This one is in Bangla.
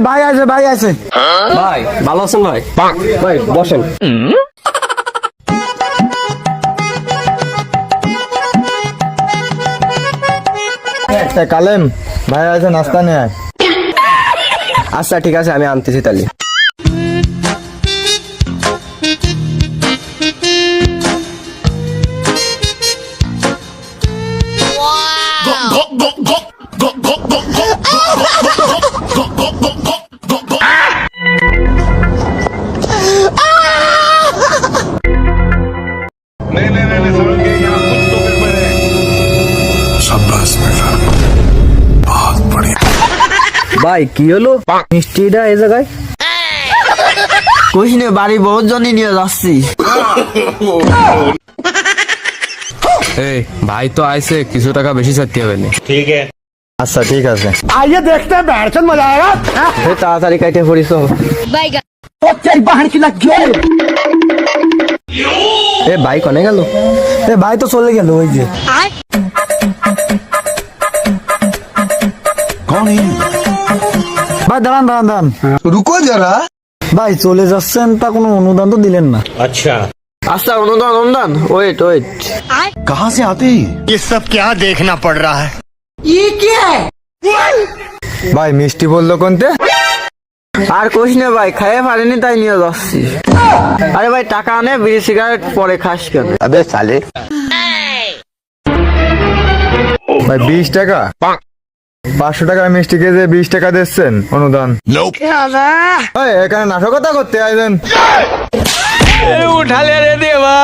ভাই আছে ভাই আছে। ভাই ভালো আছেন ভাই? ভাই বসেন। একটা কালেম ভাই আছে, নাস্তা নিয়ে আয়। আচ্ছা ঠিক আছে, আমি আনতেছি তাহলে। नहीं समझ गए, यहाँ कुछ तो गड़बड़ है। शाबाश बेटा, बहुत बढ़िया। ভাই কি হলো মিষ্টিটা এই জায়গায়? কইস নে, বাড়ি বহুত জনই নিয়ে যাচ্ছি। এই ভাই তো আইছে, কিছু টাকা বেশি চাইতে হবে না। আচ্ছা ঠিক আছে। তাড়াতাড়ি কাইটে পড়িস। এ ভাই কনে গেল? ভাই তো চলে গেল ওই যে। ভাই দাঁড়ান দাঁড়ান দাঁড়ান, रुको जरा। ভাই চলে যাচ্ছেন, তা কোনো অনুদান তো দিলেন না। আচ্ছা অনুদান ওয়েট। कहाँ से आते हैं ये सब? क्या देखना पड़ रहा है? ভাই মিষ্টি বললো কোনতে? আর কইস না ভাই, খাইয়ে পারিনি তাই নিয়ে যাচ্ছি। আরে ভাই টাকা আনে, বিড়ি সিগারেট পরে খাস কেন? अबे साले। ভাই 20 টাকা, 500 টাকা মিষ্টি কেজে 20 টাকা দিচ্ছেন অনুদান। ভাই এখানে নাশকতা করতে আইলেন। উঠালে রে দেবা।